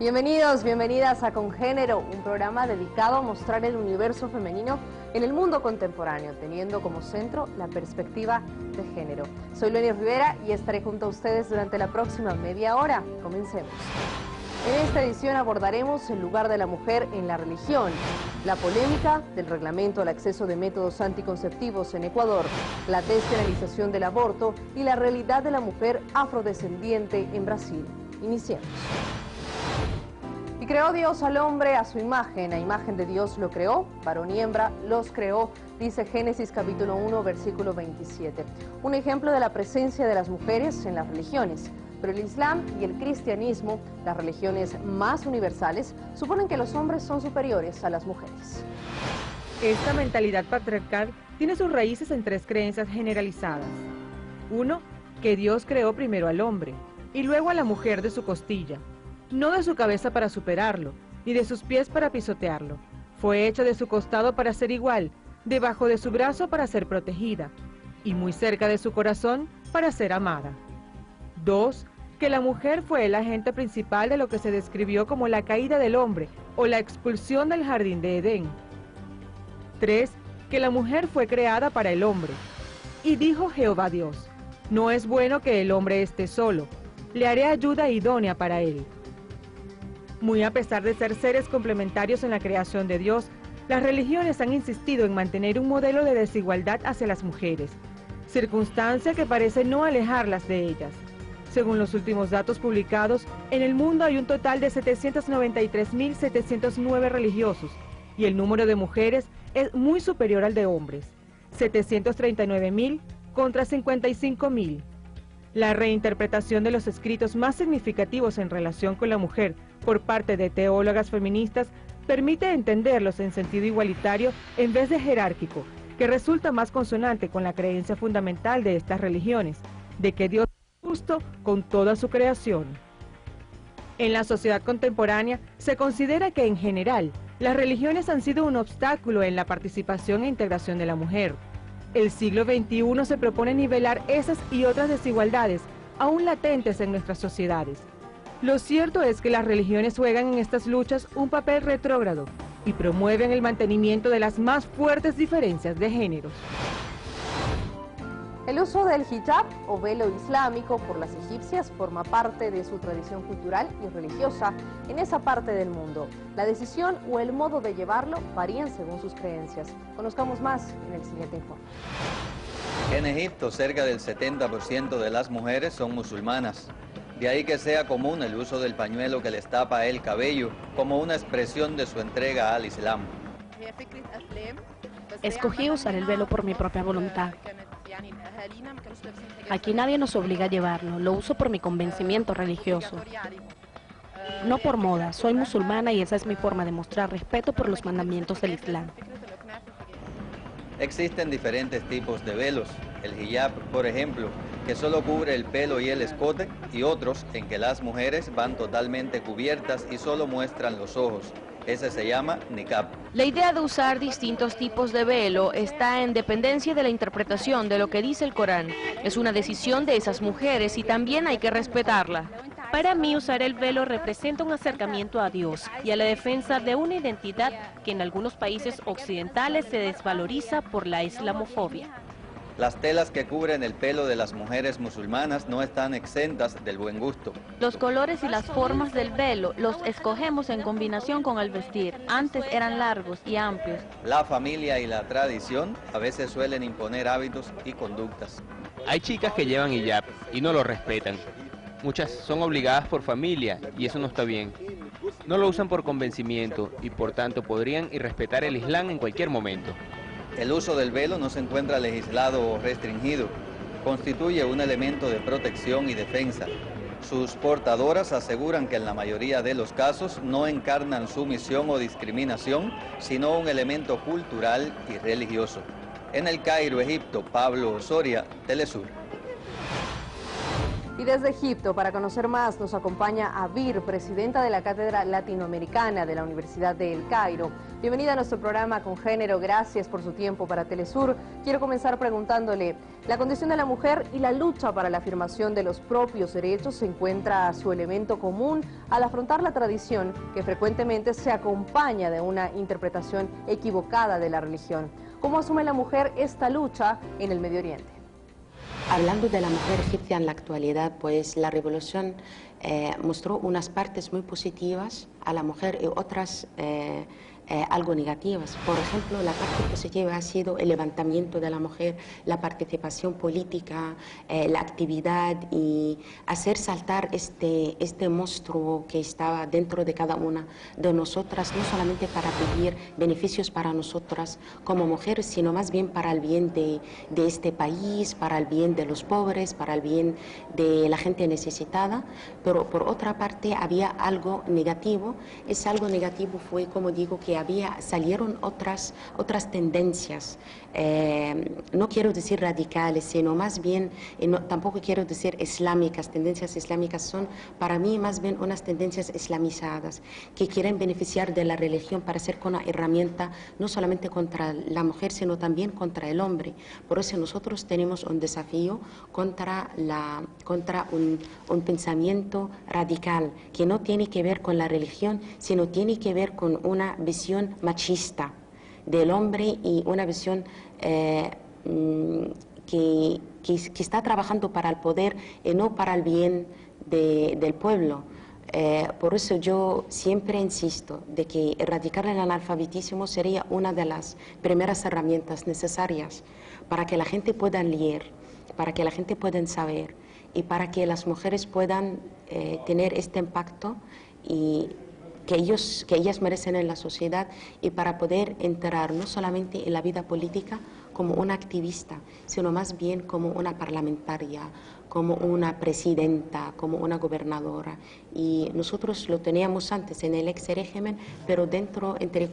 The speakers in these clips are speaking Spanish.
Bienvenidos, bienvenidas a Congénero, un programa dedicado a mostrar el universo femenino en el mundo contemporáneo, teniendo como centro la perspectiva de género. Soy Leni Rivera y estaré junto a ustedes durante la próxima media hora. Comencemos. En esta edición abordaremos el lugar de la mujer en la religión, la polémica del reglamento al acceso de métodos anticonceptivos en Ecuador, la despenalización del aborto y la realidad de la mujer afrodescendiente en Brasil. Iniciemos. Y creó Dios al hombre a su imagen, a imagen de Dios lo creó, varón y hembra los creó, dice Génesis capítulo 1, versículo 27. Un ejemplo de la presencia de las mujeres en las religiones. Pero el Islam y el cristianismo, las religiones más universales, suponen que los hombres son superiores a las mujeres. Esta mentalidad patriarcal tiene sus raíces en tres creencias generalizadas. 1. Que Dios creó primero al hombre y luego a la mujer de su costilla. No de su cabeza para superarlo, ni de sus pies para pisotearlo. Fue hecha de su costado para ser igual, debajo de su brazo para ser protegida, y muy cerca de su corazón para ser amada. 2. Que la mujer fue el agente principal de lo que se describió como la caída del hombre o la expulsión del jardín de Edén. 3. Que la mujer fue creada para el hombre. Y dijo Jehová Dios: no es bueno que el hombre esté solo, le haré ayuda idónea para él. Muy a pesar de ser seres complementarios en la creación de Dios, las religiones han insistido en mantener un modelo de desigualdad hacia las mujeres, circunstancia que parece no alejarlas de ellas. Según los últimos datos publicados, en el mundo hay un total de 793.709 religiosos y el número de mujeres es muy superior al de hombres, 739.000 contra 55.000. La reinterpretación de los escritos más significativos en relación con la mujer por parte de teólogas feministas permite entenderlos en sentido igualitario en vez de jerárquico, que resulta más consonante con la creencia fundamental de estas religiones, de que Dios es justo con toda su creación. En la sociedad contemporánea se considera que en general las religiones han sido un obstáculo en la participación e integración de la mujer. El siglo XXI se propone nivelar esas y otras desigualdades aún latentes en nuestras sociedades. Lo cierto es que las religiones juegan en estas luchas un papel retrógrado y promueven el mantenimiento de las más fuertes diferencias de géneros. El uso del hijab o velo islámico por las egipcias forma parte de su tradición cultural y religiosa en esa parte del mundo. La decisión o el modo de llevarlo varían según sus creencias. Conozcamos más en el siguiente informe. En Egipto, cerca del 70% de las mujeres son musulmanas. De ahí que sea común el uso del pañuelo que les tapa el cabello como una expresión de su entrega al Islam. Escogí usar el velo por mi propia voluntad. Aquí nadie nos obliga a llevarlo, lo uso por mi convencimiento religioso. No por moda, soy musulmana y esa es mi forma de mostrar respeto por los mandamientos del Islam. Existen diferentes tipos de velos. El hijab, por ejemplo, que solo cubre el pelo y el escote, y otros en que las mujeres van totalmente cubiertas y solo muestran los ojos. Ese se llama niqab. La idea de usar distintos tipos de velo está en dependencia de la interpretación de lo que dice el Corán. Es una decisión de esas mujeres y también hay que respetarla. Para mí, usar el velo representa un acercamiento a Dios y a la defensa de una identidad que en algunos países occidentales se desvaloriza por la islamofobia. Las telas que cubren el pelo de las mujeres musulmanas no están exentas del buen gusto. Los colores y las formas del velo los escogemos en combinación con el vestir. Antes eran largos y amplios. La familia y la tradición a veces suelen imponer hábitos y conductas. Hay chicas que llevan hijab y no lo respetan. Muchas son obligadas por familia y eso no está bien. No lo usan por convencimiento y por tanto podrían irrespetar el Islam en cualquier momento. El uso del velo no se encuentra legislado o restringido. Constituye un elemento de protección y defensa. Sus portadoras aseguran que en la mayoría de los casos no encarnan sumisión o discriminación, sino un elemento cultural y religioso. En El Cairo, Egipto, Pablo Osoria, Telesur. Y desde Egipto, para conocer más, nos acompaña Abir, presidenta de la Cátedra Latinoamericana de la Universidad de El Cairo. Bienvenida a nuestro programa Con Género, gracias por su tiempo para Telesur. Quiero comenzar preguntándole, la condición de la mujer y la lucha para la afirmación de los propios derechos se encuentra su elemento común al afrontar la tradición que frecuentemente se acompaña de una interpretación equivocada de la religión. ¿Cómo asume la mujer esta lucha en el Medio Oriente? Hablando de la mujer egipcia en la actualidad, pues la revolución mostró unas partes muy positivas a la mujer y otras algo negativas. Por ejemplo, la parte positiva ha sido el levantamiento de la mujer, la participación política, la actividad y hacer saltar este monstruo que estaba dentro de cada una de nosotras, no solamente para pedir beneficios para nosotras como mujeres, sino más bien para el bien de este país, para el bien de los pobres, para el bien de la gente necesitada. Pero por otra parte había algo negativo. Ese algo negativo fue, como digo, que salieron otras tendencias, no quiero decir radicales, sino más bien, tampoco quiero decir islámicas. Tendencias islámicas son para mí más bien unas tendencias islamizadas que quieren beneficiar de la religión para ser una herramienta no solamente contra la mujer, sino también contra el hombre. Por eso nosotros tenemos un desafío contra un pensamiento radical que no tiene que ver con la religión, sino tiene que ver con una visión machista del hombre y una visión que está trabajando para el poder y no para el bien del pueblo. Por eso yo siempre insisto de que erradicar el analfabetismo sería una de las primeras herramientas necesarias para que la gente pueda leer, para que la gente pueda saber y para que las mujeres puedan tener este impacto y que ellas merecen en la sociedad, y para poder entrar no solamente en la vida política como una activista, sino más bien como una parlamentaria, como una presidenta, como una gobernadora. Y nosotros lo teníamos antes en el ex régimen, pero dentro entre...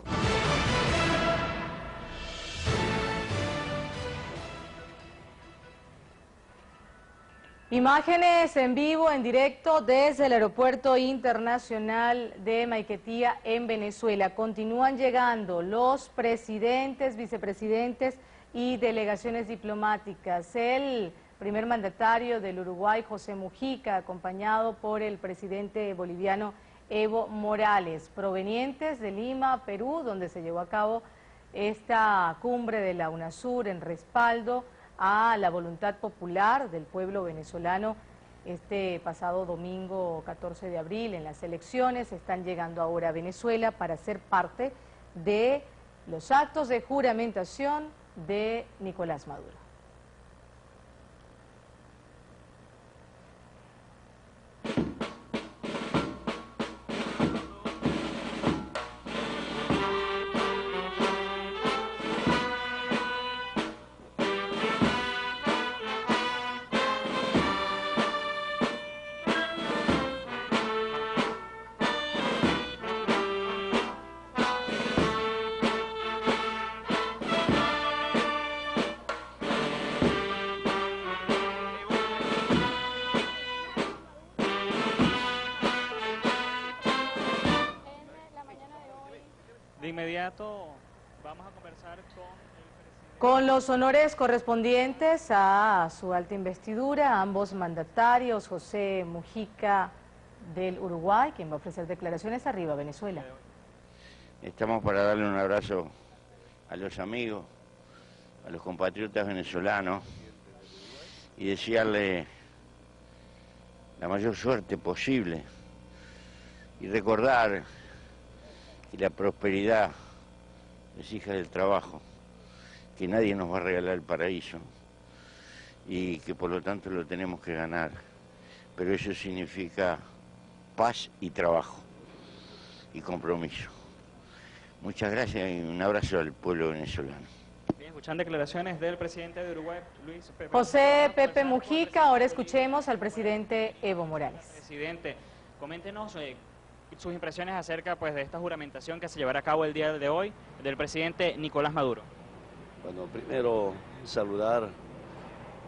Imágenes en vivo, en directo desde el Aeropuerto Internacional de Maiquetía en Venezuela. Continúan llegando los presidentes, vicepresidentes y delegaciones diplomáticas. El primer mandatario del Uruguay, José Mujica, acompañado por el presidente boliviano Evo Morales, provenientes de Lima, Perú, donde se llevó a cabo esta cumbre de la UNASUR en respaldo a la voluntad popular del pueblo venezolano. Este pasado domingo 14 de abril en las elecciones están llegando ahora a Venezuela para ser parte de los actos de juramentación de Nicolás Maduro. De inmediato vamos a conversar con el presidente. Con los honores correspondientes a su alta investidura, ambos mandatarios, José Mujica del Uruguay, quien va a ofrecer declaraciones. Arriba, Venezuela. Estamos para darle un abrazo a los amigos, a los compatriotas venezolanos y desearle la mayor suerte posible y recordar que la prosperidad es hija del trabajo, que nadie nos va a regalar el paraíso y que por lo tanto lo tenemos que ganar, pero eso significa paz y trabajo y compromiso. Muchas gracias y un abrazo al pueblo venezolano. Bien, escuchan declaraciones del presidente de Uruguay, Luis Pepe. José Pepe Mujica. Ahora escuchemos al presidente Evo Morales. Presidente, coméntenos sus impresiones acerca de esta juramentación que se llevará a cabo el día de hoy del presidente Nicolás Maduro. Bueno, primero saludar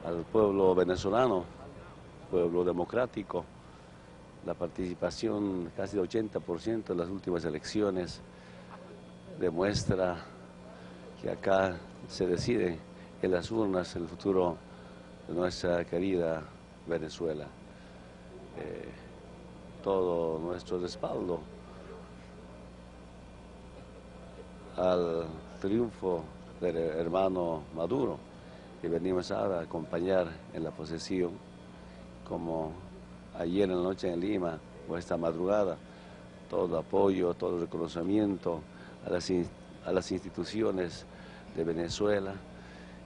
al pueblo venezolano pueblo democrático. La participación casi del 80% en las últimas elecciones demuestra que acá se decide en las urnas el futuro de nuestra querida Venezuela. Todo nuestro respaldo al triunfo del hermano Maduro, que venimos ahora a acompañar en la posesión, como ayer en la noche en Lima o esta madrugada, todo apoyo, todo reconocimiento a las instituciones de Venezuela,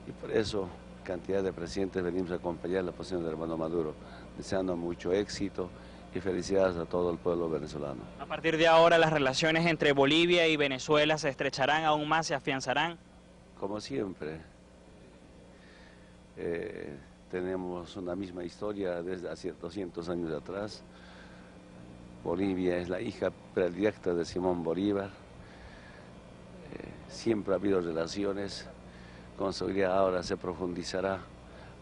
y por eso cantidad de presidentes venimos a acompañar la posición del hermano Maduro, deseando mucho éxito y felicidades a todo el pueblo venezolano. A partir de ahora, las relaciones entre Bolivia y Venezuela se estrecharán aún más, se afianzarán. Como siempre, tenemos una misma historia desde hace 200 años atrás. Bolivia es la hija predilecta de Simón Bolívar. Siempre ha habido relaciones. Con seguridad ahora se profundizará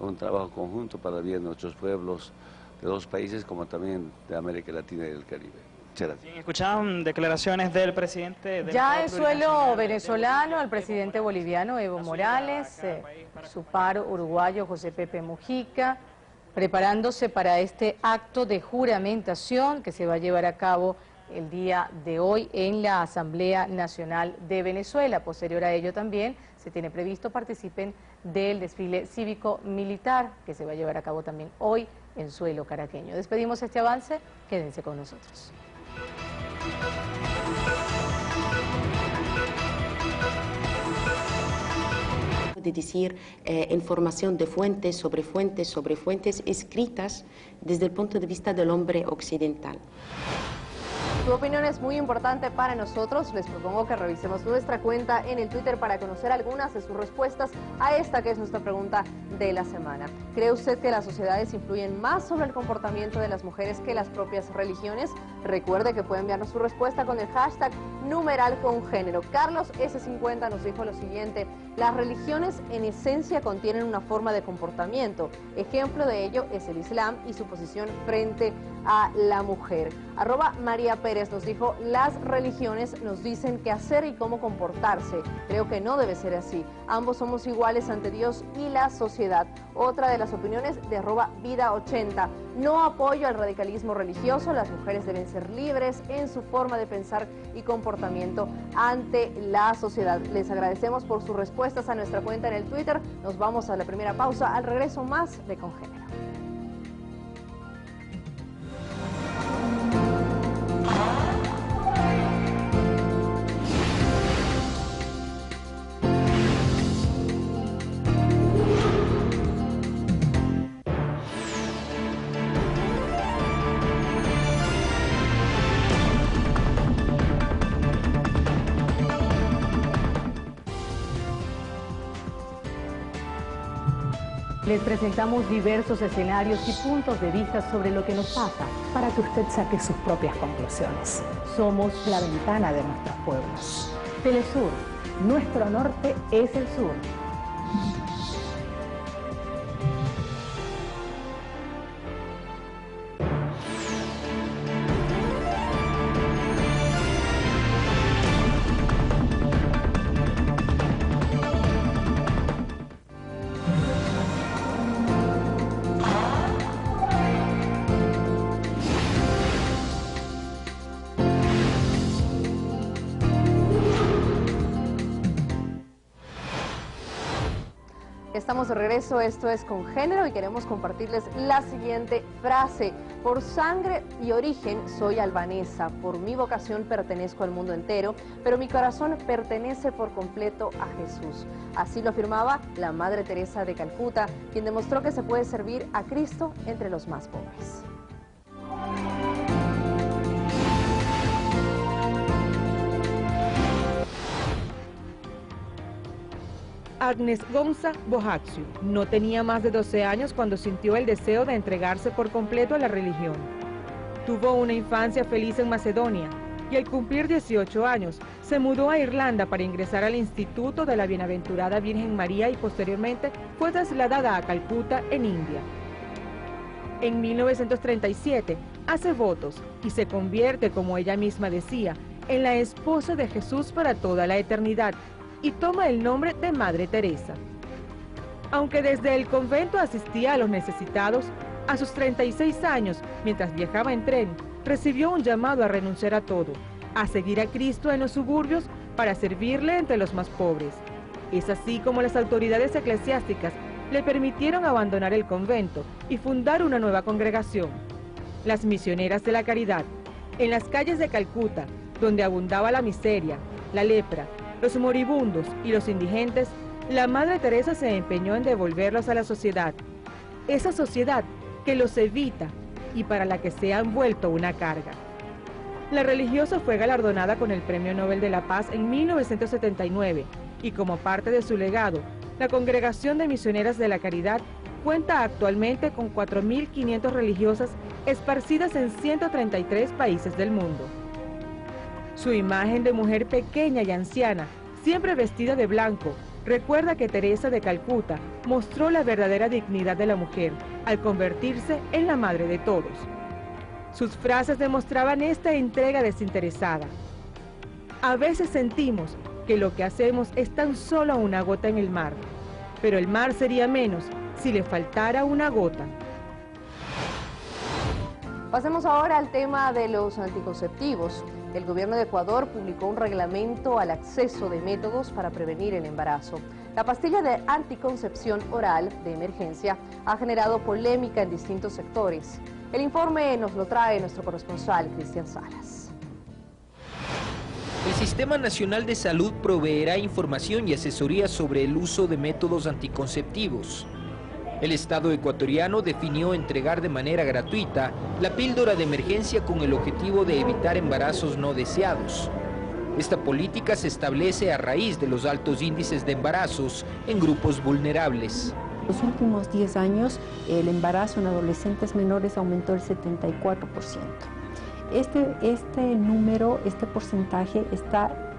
un trabajo conjunto para el bien de nuestros pueblos, de dos países como también de América Latina y del Caribe. Muchas gracias. Escuchaban declaraciones del presidente. Ya en suelo venezolano, el presidente boliviano Evo Morales, su par uruguayo José Pepe Mujica, preparándose para este acto de juramentación que se va a llevar a cabo el día de hoy en la Asamblea Nacional de Venezuela. Posterior a ello también se tiene previsto participen del desfile cívico-militar que se va a llevar a cabo también hoy en suelo caraqueño. Despedimos este avance, quédense con nosotros. De decir información de fuentes sobre fuentes escritas desde el punto de vista del hombre occidental. Tu opinión es muy importante para nosotros. Les propongo que revisemos nuestra cuenta en el Twitter para conocer algunas de sus respuestas a esta que es nuestra pregunta de la semana. ¿Cree usted que las sociedades influyen más sobre el comportamiento de las mujeres que las propias religiones? Recuerde que puede enviarnos su respuesta con el hashtag #congénero. Carlos S50 nos dijo lo siguiente: las religiones en esencia contienen una forma de comportamiento. Ejemplo de ello es el Islam y su posición frente a la mujer. María Pérez nos dijo: las religiones nos dicen qué hacer y cómo comportarse. Creo que no debe ser así. Ambos somos iguales ante Dios y la sociedad. Otra de las opiniones de @vida80. No apoyo al radicalismo religioso. Las mujeres deben ser libres en su forma de pensar y comportamiento ante la sociedad. Les agradecemos por sus respuestas a nuestra cuenta en el Twitter. Nos vamos a la primera pausa. Al regreso, más de Congénero. Les presentamos diversos escenarios y puntos de vista sobre lo que nos pasa, para que usted saque sus propias conclusiones. Somos la ventana de nuestros pueblos. Telesur, nuestro norte es el sur. Estamos de regreso, esto es Congénero y queremos compartirles la siguiente frase: por sangre y origen soy albanesa, por mi vocación pertenezco al mundo entero, pero mi corazón pertenece por completo a Jesús. Así lo afirmaba la Madre Teresa de Calcuta, quien demostró que se puede servir a Cristo entre los más pobres. Agnes Gonza Bohaciu no tenía más de 12 años cuando sintió el deseo de entregarse por completo a la religión. Tuvo una infancia feliz en Macedonia y al cumplir 18 años se mudó a Irlanda para ingresar al Instituto de la Bienaventurada Virgen María y posteriormente fue trasladada a Calcuta, en India. En 1937 hace votos y se convierte, como ella misma decía, en la esposa de Jesús para toda la eternidad y toma el nombre de Madre Teresa. Aunque desde el convento asistía a los necesitados, a sus 36 años, mientras viajaba en tren, recibió un llamado a renunciar a todo, a seguir a Cristo en los suburbios para servirle entre los más pobres. Es así como las autoridades eclesiásticas le permitieron abandonar el convento y fundar una nueva congregación, las Misioneras de la Caridad. En las calles de Calcuta, donde abundaba la miseria, la lepra, los moribundos y los indigentes, la Madre Teresa se empeñó en devolverlos a la sociedad, esa sociedad que los evita y para la que se han vuelto una carga. La religiosa fue galardonada con el Premio Nobel de la Paz en 1979 y como parte de su legado, la Congregación de Misioneras de la Caridad cuenta actualmente con 4.500 religiosas esparcidas en 133 países del mundo. Su imagen de mujer pequeña y anciana, siempre vestida de blanco, recuerda que Teresa de Calcuta mostró la verdadera dignidad de la mujer al convertirse en la madre de todos. Sus frases demostraban esta entrega desinteresada. A veces sentimos que lo que hacemos es tan solo una gota en el mar, pero el mar sería menos si le faltara una gota. Pasemos ahora al tema de los anticonceptivos. El gobierno de Ecuador publicó un reglamento al acceso de métodos para prevenir el embarazo. La pastilla de anticoncepción oral de emergencia ha generado polémica en distintos sectores. El informe nos lo trae nuestro corresponsal, Cristian Salas. El Sistema Nacional de Salud proveerá información y asesoría sobre el uso de métodos anticonceptivos. El Estado ecuatoriano definió entregar de manera gratuita la píldora de emergencia con el objetivo de evitar embarazos no deseados. Esta política se establece a raíz de los altos índices de embarazos en grupos vulnerables. En los últimos 10 años, el embarazo en adolescentes menores aumentó el 74%. Este porcentaje está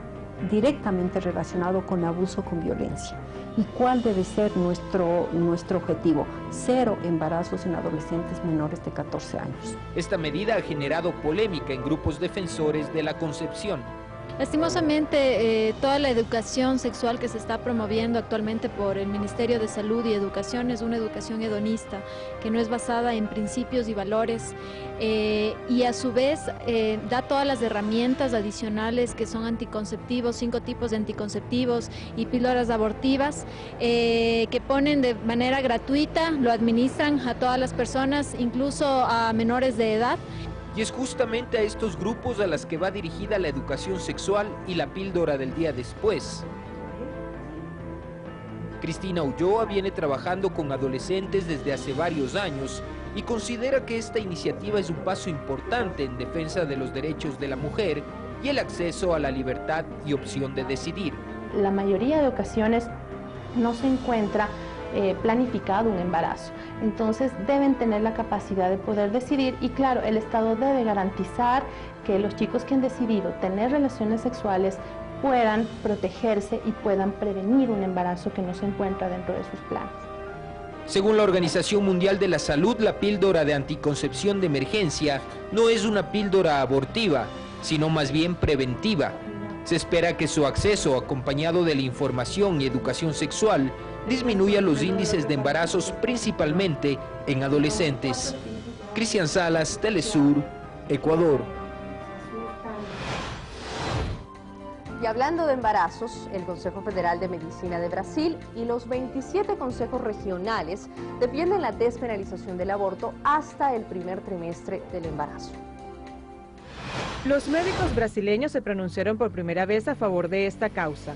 directamente relacionado con abuso con violencia. ¿Y cuál debe ser nuestro objetivo? 0 embarazos en adolescentes menores de 14 años. Esta medida ha generado polémica en grupos defensores de la concepción. Lastimosamente, toda la educación sexual que se está promoviendo actualmente por el Ministerio de Salud y Educación es una educación hedonista, que no es basada en principios y valores, y a su vez da todas las herramientas adicionales que son anticonceptivos, 5 tipos de anticonceptivos y píldoras abortivas, que ponen de manera gratuita, lo administran a todas las personas, incluso a menores de edad. Y es justamente a estos grupos a las que va dirigida la educación sexual y la píldora del día después. Cristina Ulloa viene trabajando con adolescentes desde hace varios años y considera que esta iniciativa es un paso importante en defensa de los derechos de la mujer y el acceso a la libertad y opción de decidir. La mayoría de ocasiones no se encuentra planificado un embarazo, entonces deben tener la capacidad de poder decidir y claro, el Estado debe garantizar que los chicos que han decidido tener relaciones sexuales puedan protegerse y puedan prevenir un embarazo que no se encuentra dentro de sus planes. Según la Organización Mundial de la Salud, la píldora de anticoncepción de emergencia no es una píldora abortiva, sino más bien preventiva. Se espera que su acceso, acompañado de la información y educación sexual, disminuya los índices de embarazos principalmente en adolescentes. Cristian Salas, Telesur, Ecuador. Y hablando de embarazos, el Consejo Federal de Medicina de Brasil y los 27 consejos regionales defienden la despenalización del aborto hasta el primer trimestre del embarazo. Los médicos brasileños se pronunciaron por primera vez a favor de esta causa.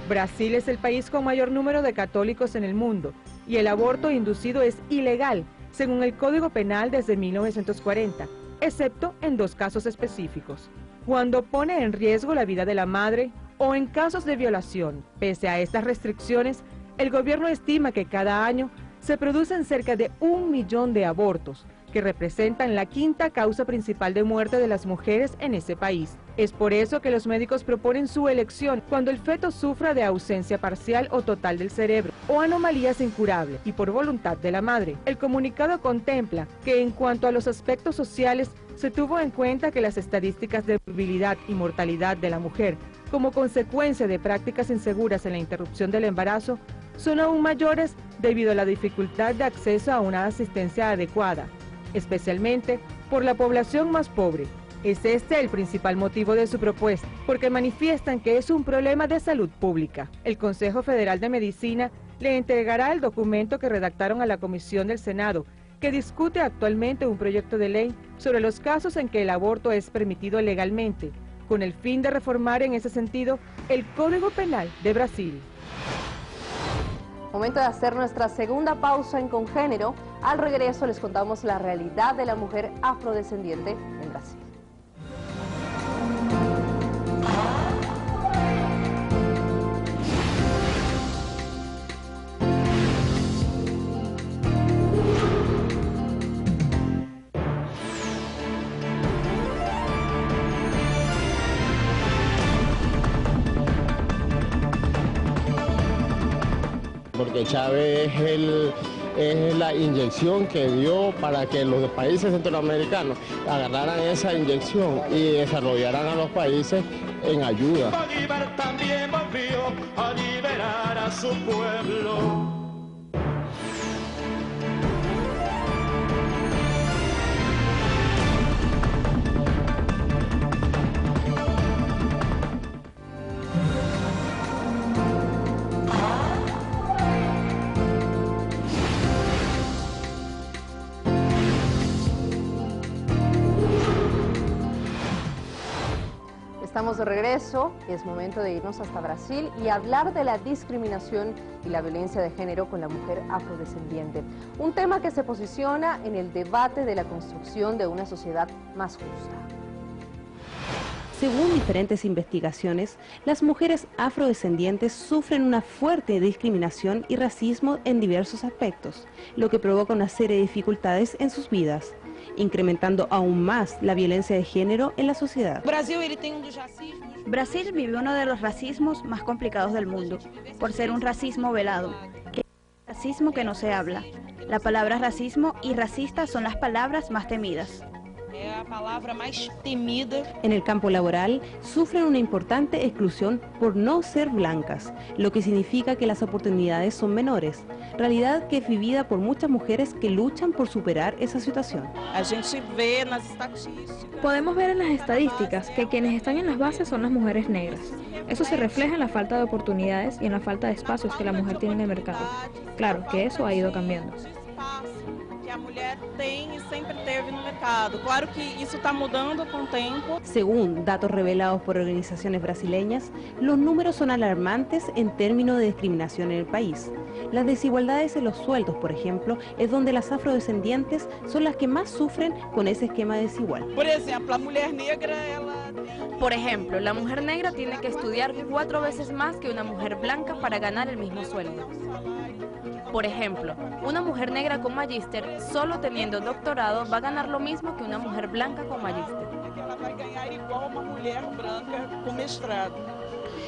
Brasil es el país con mayor número de católicos en el mundo y el aborto inducido es ilegal, según el Código Penal desde 1940, excepto en 2 casos específicos. Cuando pone en riesgo la vida de la madre o en casos de violación. Pese a estas restricciones, el gobierno estima que cada año se producen cerca de 1 millón de abortos, que representan la quinta causa principal de muerte de las mujeres en ese país. Es por eso que los médicos proponen su elección cuando el feto sufra de ausencia parcial o total del cerebro o anomalías incurables y por voluntad de la madre. El comunicado contempla que en cuanto a los aspectos sociales, se tuvo en cuenta que las estadísticas de morbilidad y mortalidad de la mujer como consecuencia de prácticas inseguras en la interrupción del embarazo son aún mayores debido a la dificultad de acceso a una asistencia adecuada, especialmente por la población más pobre. Es este el principal motivo de su propuesta, porque manifiestan que es un problema de salud pública. El Consejo Federal de Medicina le entregará el documento que redactaron a la Comisión del Senado, que discute actualmente un proyecto de ley sobre los casos en que el aborto es permitido legalmente, con el fin de reformar en ese sentido el Código Penal de Brasil. Momento de hacer nuestra segunda pausa en Congénero. Al regreso les contamos la realidad de la mujer afrodescendiente en Brasil. Porque Chávez es la inyección que dio para que los países centroamericanos agarraran esa inyección y desarrollaran a los países en ayuda. Bolívar también volvió a liberar a su pueblo. Estamos de regreso, es momento de irnos hasta Brasil y hablar de la discriminación y la violencia de género con la mujer afrodescendiente. Un tema que se posiciona en el debate de la construcción de una sociedad más justa. Según diferentes investigaciones, las mujeres afrodescendientes sufren una fuerte discriminación y racismo en diversos aspectos, lo que provoca una serie de dificultades en sus vidas, incrementando aún más la violencia de género en la sociedad. Brasil vive uno de los racismos más complicados del mundo, por ser un racismo velado, que es el racismo que no se habla. La palabra racismo y racista son las palabras más temidas. En el campo laboral, sufren una importante exclusión por no ser blancas, lo que significa que las oportunidades son menores, realidad que es vivida por muchas mujeres que luchan por superar esa situación. Podemos ver en las estadísticas que quienes están en las bases son las mujeres negras. Eso se refleja en la falta de oportunidades y en la falta de espacios que la mujer tiene en el mercado. Claro que eso ha ido cambiando. Que a mulher tem e sempre teve no mercado. Claro que isso está mudando com o tempo. Según datos revelados por organizaciones brasileñas, los números son alarmantes en términos de discriminación en el país. Las desigualdades en los sueldos, por ejemplo, es donde las afrodescendientes son las que más sufren con ese esquema desigual. Por ejemplo, la mujer negra, Por ejemplo, la mujer negra tiene que estudiar 4 veces más que una mujer blanca para ganar el mismo sueldo. Por ejemplo, una mujer negra con magíster, solo teniendo doctorado, va a ganar lo mismo que una mujer blanca con magíster.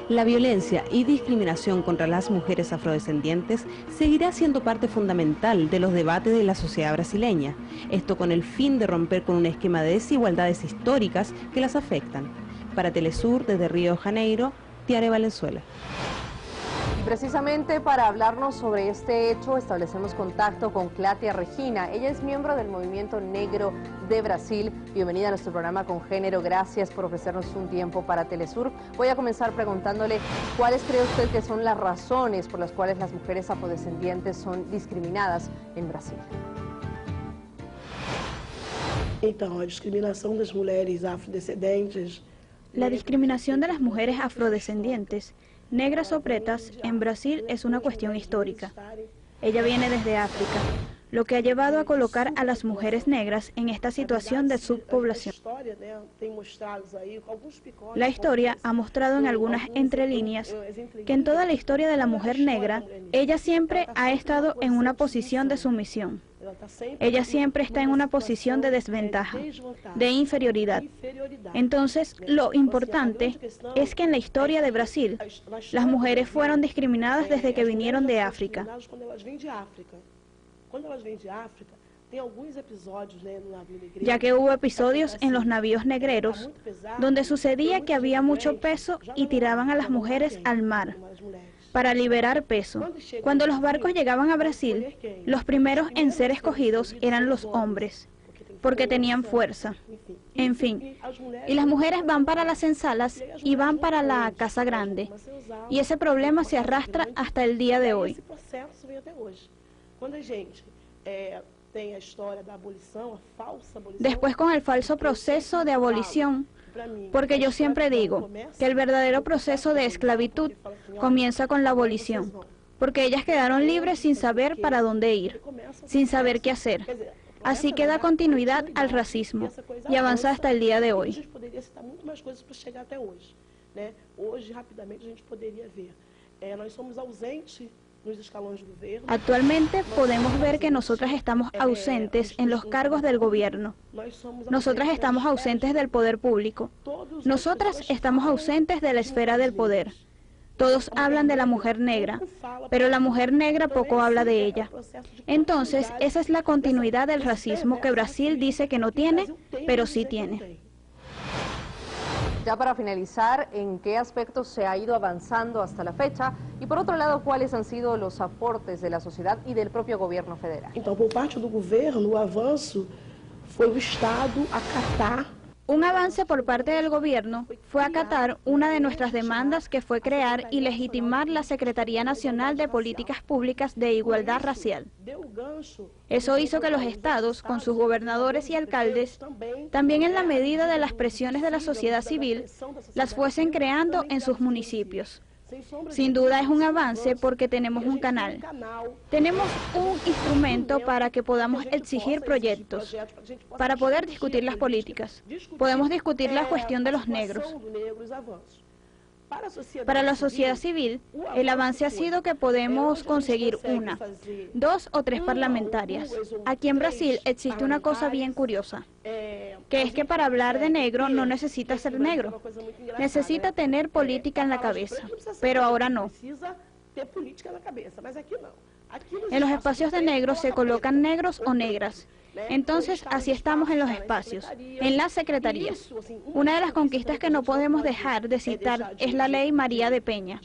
La violencia y discriminación contra las mujeres afrodescendientes seguirá siendo parte fundamental de los debates de la sociedad brasileña, esto con el fin de romper con un esquema de desigualdades históricas que las afectan. Para Telesur, desde Río de Janeiro, Tiare Valenzuela. Y precisamente para hablarnos sobre este hecho establecemos contacto con Clatia Regina. Ella es miembro del Movimiento Negro de Brasil. Bienvenida a nuestro programa Congénero. Gracias por ofrecernos un tiempo para Telesur. Voy a comenzar preguntándole cuáles cree usted que son las razones por las cuales las mujeres afrodescendientes son discriminadas en Brasil. Então, a discriminação das mulheres afrodescendentes. La discriminación de las mujeres afrodescendientes, negras o pretas, en Brasil es una cuestión histórica. Ella viene desde África, lo que ha llevado a colocar a las mujeres negras en esta situación de subpoblación. La historia ha mostrado en algunas entrelíneas que en toda la historia de la mujer negra, ella siempre ha estado en una posición de sumisión. Ella siempre está en una posición de desventaja, de inferioridad. Entonces, lo importante es que en la historia de Brasil, las mujeres fueron discriminadas desde que vinieron de África. Ya que hubo episodios en los navíos negreros donde sucedía que había mucho peso y tiraban a las mujeres al mar para liberar peso. Cuando los barcos llegaban a Brasil, los primeros en ser escogidos eran los hombres, porque tenían fuerza. En fin, y las mujeres van para las senzalas y van para la casa grande, y ese problema se arrastra hasta el día de hoy. Después con el falso proceso de abolición, porque yo siempre digo que el verdadero proceso de esclavitud comienza con la abolición, porque ellas quedaron libres sin saber para dónde ir, sin saber qué hacer. Así que da continuidad al racismo y avanza hasta el día de hoy. Actualmente podemos ver que nosotras estamos ausentes en los cargos del gobierno. Nosotras estamos ausentes del poder público. Nosotras estamos ausentes de la esfera del poder. Todos hablan de la mujer negra, pero la mujer negra poco habla de ella. Entonces, esa es la continuidad del racismo que Brasil dice que no tiene, pero sí tiene. Ya para finalizar, ¿en qué aspectos se ha ido avanzando hasta la fecha? Y por otro lado, ¿cuáles han sido los aportes de la sociedad y del propio gobierno federal? Então, por parte do governo, o avanço foi o Estado acatar. Un avance por parte del gobierno fue acatar una de nuestras demandas, que fue crear y legitimar la Secretaría Nacional de Políticas Públicas de Igualdad Racial. Eso hizo que los estados, con sus gobernadores y alcaldes, también en la medida de las presiones de la sociedad civil, las fuesen creando en sus municipios. Sin duda es un avance porque tenemos un canal, tenemos un instrumento para que podamos exigir proyectos, para poder discutir las políticas, podemos discutir la cuestión de los negros. Para la sociedad civil, el avance ha sido que podemos conseguir 1, 2 o 3 parlamentarias. Aquí en Brasil existe una cosa bien curiosa, que es que para hablar de negro no necesita ser negro, necesita tener política en la cabeza, pero ahora no. En los espacios de negros se colocan negros o negras. Entonces, así estamos en los espacios, en las secretarías. Una de las conquistas que no podemos dejar de citar es la ley María de Peña.